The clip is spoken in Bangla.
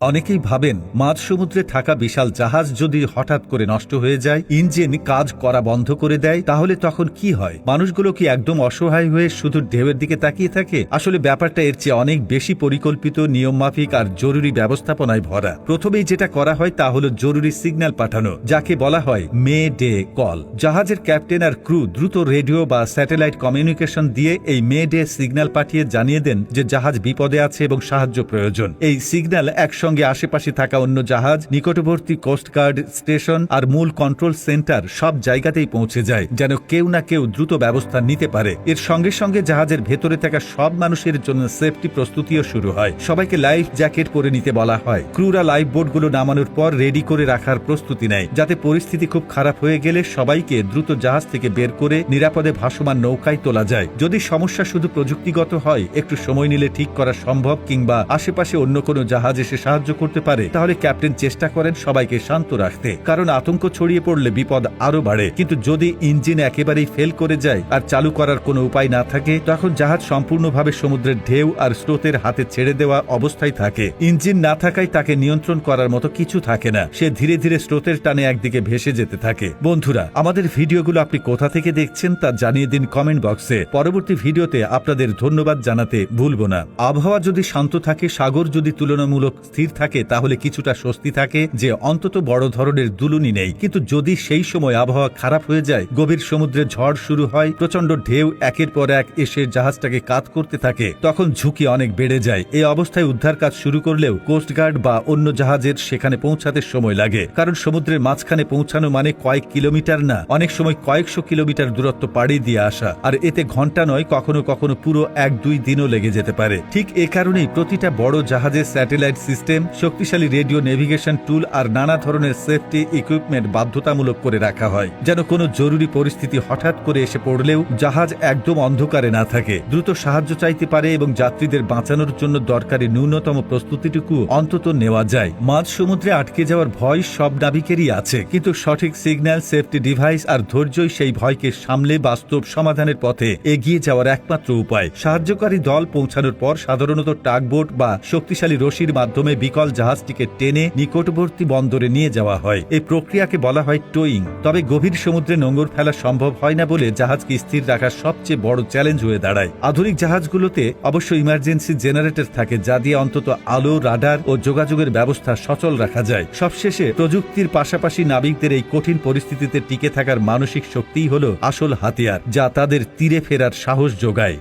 অনেকেই ভাবেন মাঝ সমুদ্রে থাকা বিশাল জাহাজ যদি হঠাৎ করে নষ্ট হয়ে যায়, ইঞ্জিন কাজ করা বন্ধ করে দেয়, তাহলে তখন কি হয়? মানুষগুলো কি একদম অসহায় হয়ে শুধু ঢেউয়ের দিকে তাকিয়ে থাকে? আসলে ব্যাপারটা এর চেয়ে অনেক বেশি পরিকল্পিত, নিয়মমাফিক আর জরুরি ব্যবস্থাপনায় ভরা। প্রথমেই যেটা করা হয় তা হলো জরুরি সিগন্যাল পাঠানো, যাকে বলা হয় মে ডে কল। জাহাজের ক্যাপ্টেন আর ক্রু দ্রুত রেডিও বা স্যাটেলাইট কমিউনিকেশন দিয়ে এই মে ডে সিগন্যাল পাঠিয়ে জানিয়ে দেন যে জাহাজ বিপদে আছে এবং সাহায্য প্রয়োজন। এই সিগন্যাল একসঙ্গে আশেপাশে থাকা অন্য জাহাজ, নিকটবর্তী কোস্টগার্ড স্টেশন আর মূল কন্ট্রোল সেন্টার সব জায়গাতেই পৌঁছে যায়, যেন কেউ না কেউ দ্রুত ব্যবস্থা নিতে পারে। এর সঙ্গে সঙ্গে জাহাজের ভেতরে থাকা সব মানুষের জন্য সেফটি প্রস্তুতিও শুরু হয়। সবাইকে লাইফ জ্যাকেট পরে নিতে বলা হয়। ক্রুরা লাইফ বোটগুলো নামানোর পর রেডি করে রাখার প্রস্তুতি নেয়, যাতে পরিস্থিতি খুব খারাপ হয়ে গেলে সবাইকে দ্রুত জাহাজ থেকে বের করে নিরাপদে ভাসমান নৌকায় তোলা যায়। যদি সমস্যা শুধু প্রযুক্তিগত হয়, একটু সময় নিলে ঠিক করা সম্ভব, কিংবা আশেপাশে অন্য কোনো জাহাজ এসে সাহায্য করতে পারে, তাহলে ক্যাপ্টেন চেষ্টা করেন সবাইকে শান্ত রাখতে, কারণ আতঙ্ক ছড়িয়ে পড়লে বিপদ আরো বাড়ে। কিন্তু যদি ইঞ্জিন একেবারেই ফেল করে যায় আর চালু করার কোনো উপায় না থাকে, তখন জাহাজ সম্পূর্ণভাবে সমুদ্রের ঢেউ আর স্রোতের হাতে ছেড়ে দেওয়া অবস্থায় থাকে। ইঞ্জিন না থাকায় তাকে নিয়ন্ত্রণ করার মতো কিছু থাকে না, সে ধীরে ধীরে স্রোতের টানে একদিকে ভেসে যেতে থাকে। বন্ধুরা, আমাদের ভিডিওগুলো আপনি কোথা থেকে দেখছেন তা জানিয়ে দিন কমেন্ট বক্সে। পরবর্তী ভিডিওতে আপনাদের ধন্যবাদ জানাতে ভুলব না। আবহাওয়া যদি শান্ত থাকে, সাগর যদি তুলনামূলক স্থির থাকে, তাহলে কিছুটা স্বস্তি থাকে যে অন্তত বড় ধরনের দুলুনি নেই। কিন্তু যদি সেই সময় আবহাওয়া খারাপ হয়ে যায়, গভীর সমুদ্রে ঝড় শুরু হয়, প্রচন্ড ঢেউ একের পর এক এসে জাহাজটাকে কাত করতে থাকে, তখন ঝুঁকি অনেক বেড়ে যায়। এই অবস্থায় উদ্ধার কাজ শুরু করলেও কোস্টগার্ড বা অন্য জাহাজের সেখানে পৌঁছাতে সময় লাগে, কারণ সমুদ্রের মাঝখানে পৌঁছানো মানে কয়েক কিলোমিটার না, অনেক সময় কয়েকশো কিলোমিটার দূরত্ব পাড়ি দিয়ে আসা, আর এতে ঘন্টা নয়, কখনো কখনো পুরো 1-2 দিনও লেগে যেতে পারে। ঠিক এ কারণেই প্রতিটা বড় জাহাজের স্যাটেলাইট সিস্টেম, শক্তিশালী রেডিও নেভিগেশন টুল আর নানা ধরনের সেফটি ইকুইপমেন্ট বাধ্যতামূলক করে রাখা হয়, যেন কোনো জরুরি পরিস্থিতি হঠাৎ করে এসে পড়লেও জাহাজ একদম অন্ধকারে না থাকে, দ্রুত সাহায্য চাইতে পারে এবং যাত্রীদের বাঁচানোর জন্য দরকারি ন্যূনতম প্রস্তুতিটুকু অন্তত নেওয়া যায়। মাঝ সমুদ্রে আটকে যাওয়ার ভয় সব নাবিকেরই আছে, কিন্তু সঠিক সিগন্যাল, সেফটি ডিভাইস আর ধৈর্যই সেই ভয়কে সামলে বাস্তব সমাধানের পথে এগিয়ে যাওয়ার একমাত্র উপায়। সাহায্যকারী দল পৌঁছানোর পর সাধারণত টাগবোট বা শক্তিশালী রশির মাধ্যমে বিকল জাহাজটিকে টেনে নিকটবর্তী বন্দরে নিয়ে যাওয়া হয়। এই প্রক্রিয়াকে বলা হয় টোয়িং। তবে গভীর সমুদ্রে নোঙর ফেলা সম্ভব হয় না বলে জাহাজকে স্থির রাখা সবচেয়ে বড় চ্যালেঞ্জ হয়ে দাঁড়ায়। আধুনিক জাহাজগুলোতে অবশ্য ইমার্জেন্সি জেনারেটর থাকে, যা দিয়ে অন্তত আলো, রাডার ও যোগাযোগের ব্যবস্থা সচল রাখা যায়। সবশেষে প্রযুক্তির পাশাপাশি নাবিকদের এই কঠিন পরিস্থিতিতে টিকে থাকার মানসিক শক্তিই হল আসল হাতিয়ার, যা তাদের তীরে ফেরার সাহস যোগায়।